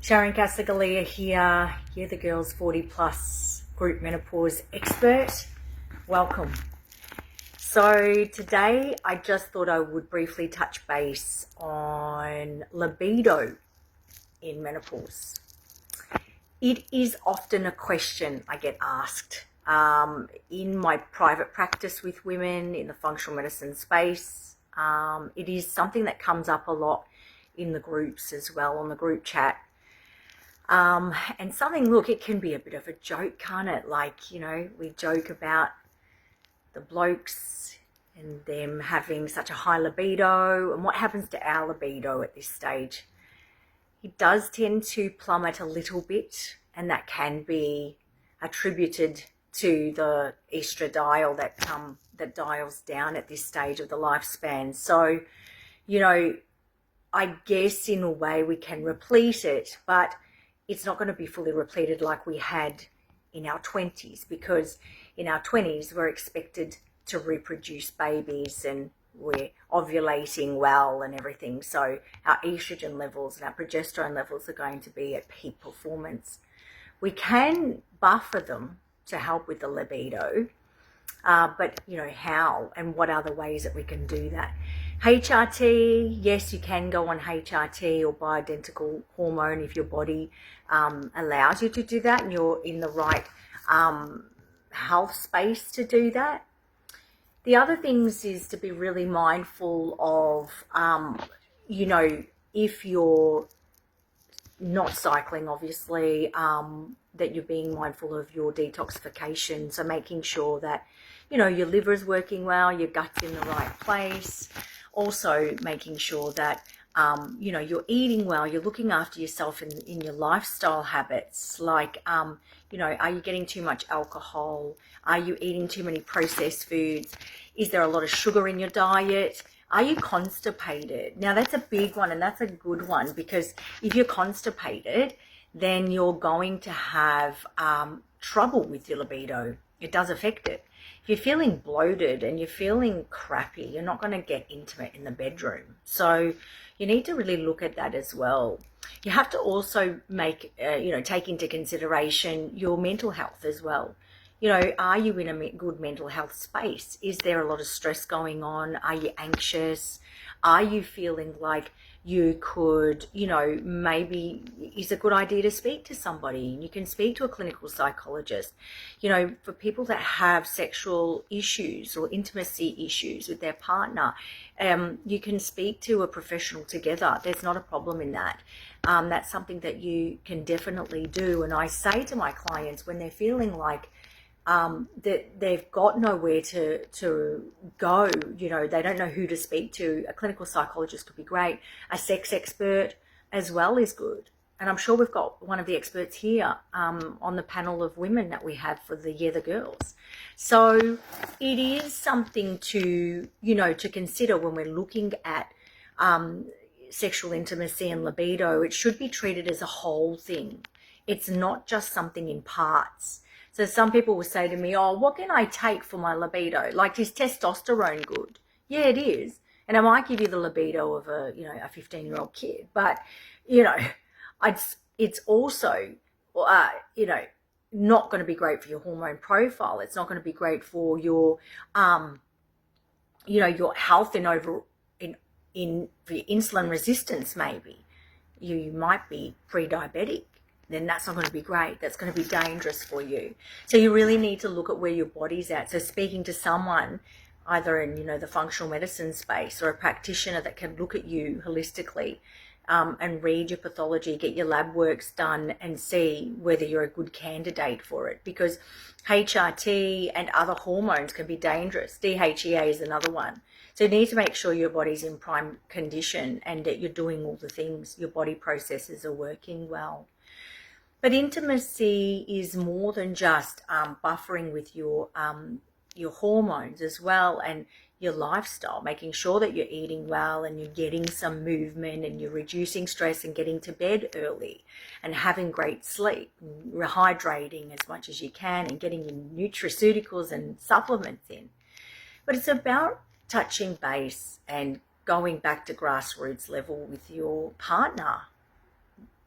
Sharon Casagalia here. You're the Girls 40 Plus Group Menopause Expert. Welcome. So today I just thought I would briefly touch base on libido in menopause. It is often a question I get asked in my private practice with women in the functional medicine space. It is something that comes up a lot in the groups as well, on the group chat. And something, look, it can be a bit of a joke, can't it? Like, you know, we joke about the blokes and them having such a high libido and what happens to our libido at this stage. It does tend to plummet a little bit, and that can be attributed to the estradiol that dials down at this stage of the lifespan. So, you know, I guess in a way we can replete it, but it's not going to be fully repleted like we had in our 20s, because in our 20s we're expected to reproduce babies and we're ovulating well and everything. So our estrogen levels and our progesterone levels are going to be at peak performance. We can buffer them to help with the libido, but you know, how and what other ways that we can do that? HRT, yes, you can go on HRT or bioidentical hormone if your body allows you to do that and you're in the right health space to do that. The other things is to be really mindful of, you know, if you're not cycling, obviously, that you're being mindful of your detoxification. So making sure that, you know, your liver is working well, your gut's in the right place. Also making sure that, you know, you're eating well, you're looking after yourself in your lifestyle habits. Like, you know, are you getting too much alcohol? Are you eating too many processed foods? Is there a lot of sugar in your diet? Are you constipated? Now, that's a big one, and that's a good one, because if you're constipated, then you're going to have trouble with your libido. It does affect it. If you're feeling bloated and you're feeling crappy, you're not going to get intimate in the bedroom. So you need to really look at that as well. You have to also make, you know, take into consideration your mental health as well. You know, are you in a good mental health space? Is there a lot of stress going on? Are you anxious? Are you feeling like you could, you know, maybe it's a good idea to speak to somebody? You can speak to a clinical psychologist. You know, for people that have sexual issues or intimacy issues with their partner, you can speak to a professional together. There's not a problem in that. That's something that you can definitely do. And I say to my clients when they're feeling like that they've got nowhere to go, you know, they don't know who to speak to, a clinical psychologist could be great. A sex expert as well is good. And I'm sure we've got one of the experts here on the panel of women that we have for the Year the Girls. So it is something to, you know, to consider when we're looking at sexual intimacy and libido. It should be treated as a whole thing. It's not just something in parts. So some people will say to me, oh, what can I take for my libido? Like, is testosterone good? Yeah, it is. And it might give you the libido of a, you know, a 15-year-old kid. But, you know, it's also, you know, not going to be great for your hormone profile. It's not going to be great for your, you know, your health for your insulin resistance maybe. You might be pre-diabetic. Then that's not going to be great. That's going to be dangerous for you. So you really need to look at where your body's at. So speaking to someone, either in, you know, the functional medicine space or a practitioner that can look at you holistically and read your pathology, get your lab works done and see whether you're a good candidate for it. Because HRT and other hormones can be dangerous. DHEA is another one. So you need to make sure your body's in prime condition and that you're doing all the things, your body processes are working well. But intimacy is more than just buffering with your hormones as well, and your lifestyle, making sure that you're eating well and you're getting some movement and you're reducing stress and getting to bed early and having great sleep, rehydrating as much as you can and getting your nutraceuticals and supplements in. But it's about touching base and going back to grassroots level with your partner.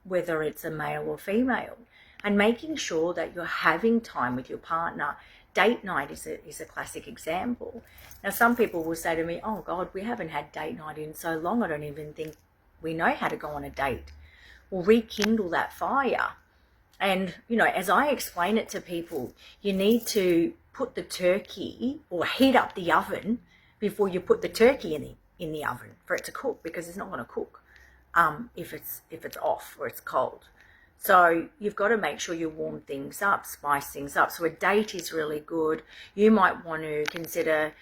whether it's a male or female, and making sure that you're having time with your partner. Date night is a classic example. Now, some people will say to me, oh God, we haven't had date night in so long, I don't even think we know how to go on a date. Well, rekindle that fire. And, as I explain it to people, you need to put the turkey or heat up the oven before you put the turkey in the oven for it to cook, because it's not going to cook if it's off or it's cold. So you've got to make sure you warm things up, spice things up. So a date is really good. You might want to consider,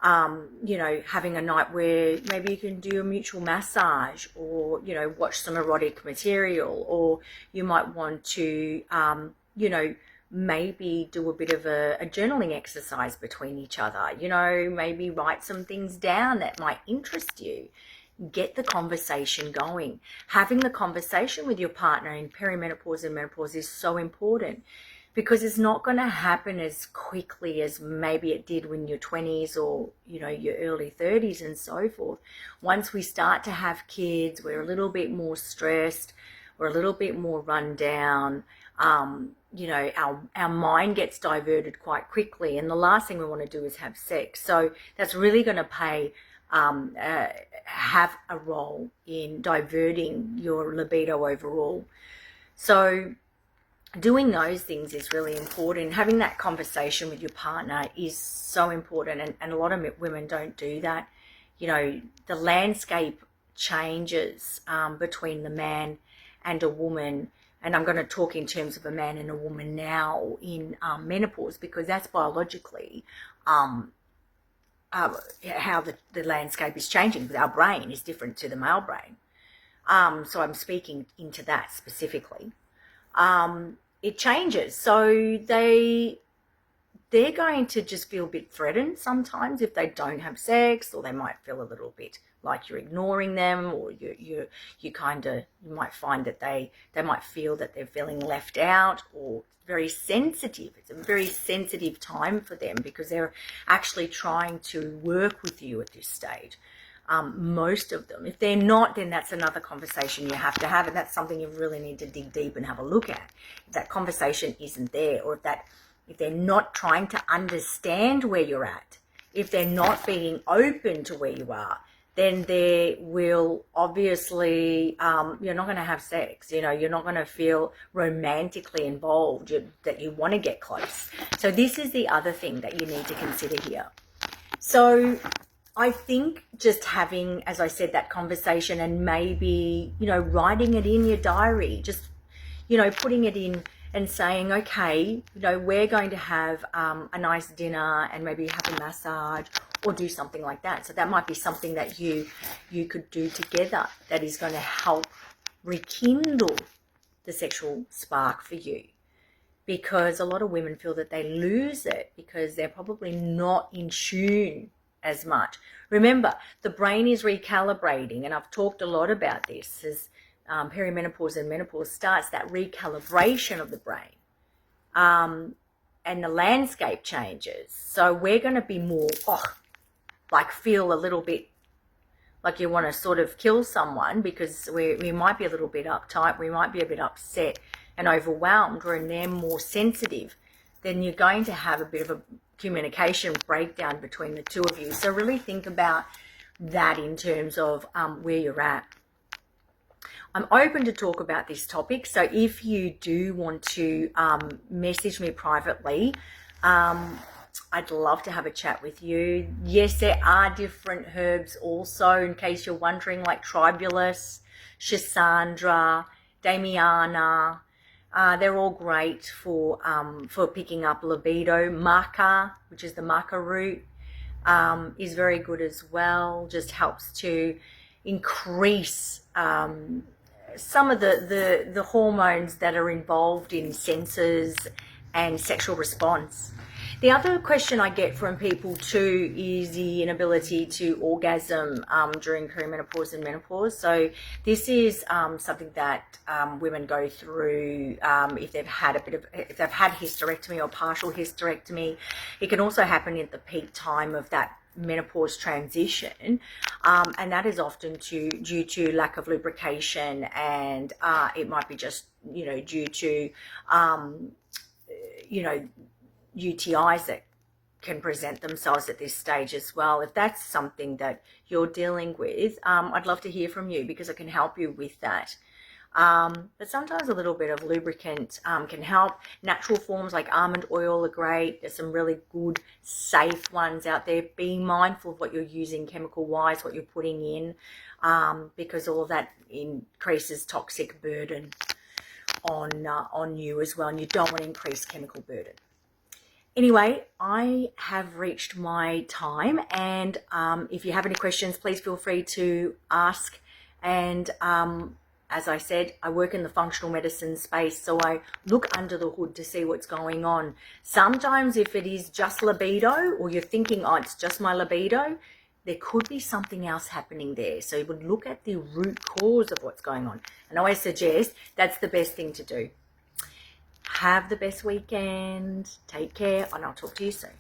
having a night where maybe you can do a mutual massage, or, watch some erotic material, or you might want to, maybe do a bit of a journaling exercise between each other, maybe write some things down that might interest you. Get the conversation going. Having the conversation with your partner in perimenopause and menopause is so important, because it's not going to happen as quickly as maybe it did when you're 20s or, your early 30s and so forth. Once we start to have kids, we're a little bit more stressed, we're a little bit more run down. Our mind gets diverted quite quickly, and the last thing we want to do is have sex. So that's really going to have a role in diverting your libido overall. So doing those things is really important. Having that conversation with your partner is so important, and a lot of women don't do that. The landscape changes between the man and a woman, and I'm going to talk in terms of a man and a woman now in menopause, because that's biologically how the landscape is changing, because our brain is different to the male brain. So I'm speaking into that specifically. It changes. So they're going to just feel a bit threatened sometimes if they don't have sex, or they might feel a little bit like you're ignoring them, or you might find that they might feel that they're feeling left out, or very sensitive. It's a very sensitive time for them, because they're actually trying to work with you at this stage. Most of them. If they're not, then that's another conversation you have to have, and that's something you really need to dig deep and have a look at. If that conversation isn't there, or if they're not trying to understand where you're at, if they're not being open to where you are, then they will obviously, you're not going to have sex. You're not going to feel romantically involved, that you want to get close. So this is the other thing that you need to consider here. So I think just having, as I said, that conversation, and maybe, writing it in your diary, just, putting it in and saying, okay, we're going to have a nice dinner and maybe have a massage or do something like that. So that might be something that you could do together that is going to help rekindle the sexual spark for you. Because a lot of women feel that they lose it because they're probably not in tune as much. Remember, the brain is recalibrating, and I've talked a lot about this as perimenopause and menopause starts, that recalibration of the brain, and the landscape changes. So we're going to be more, feel a little bit like you want to sort of kill someone, because we might be a little bit uptight, we might be a bit upset and overwhelmed, and they're more sensitive. Then you're going to have a bit of a communication breakdown between the two of you. So really think about that in terms of where you're at. I'm open to talk about this topic, so if you do want to message me privately, I'd love to have a chat with you. Yes, there are different herbs also, in case you're wondering, like Tribulus, Schisandra, Damiana. They're all great for picking up libido. Maca, which is the maca root, is very good as well. Just helps to increase some of the hormones that are involved in senses and sexual response. The other question I get from people too is the inability to orgasm during perimenopause and menopause. So this is something that women go through if they've had hysterectomy or partial hysterectomy. It can also happen at the peak time of that menopause transition, and that is often due to lack of lubrication, and it might be just, you know, due to you know, UTIs that can present themselves at this stage as well. If that's something that you're dealing with, I'd love to hear from you, because I can help you with that. But sometimes a little bit of lubricant can help. Natural forms like almond oil are great. There's some really good, safe ones out there. Be mindful of what you're using chemical-wise, what you're putting in, because all of that increases toxic burden on you as well, and you don't want to increase chemical burden. Anyway, I have reached my time, and if you have any questions, please feel free to ask. And as I said, I work in the functional medicine space, so I look under the hood to see what's going on. Sometimes if it is just libido, or you're thinking, oh, it's just my libido, there could be something else happening there. So you would look at the root cause of what's going on. And I always suggest that's the best thing to do. Have the best weekend. Take care, and I'll talk to you soon.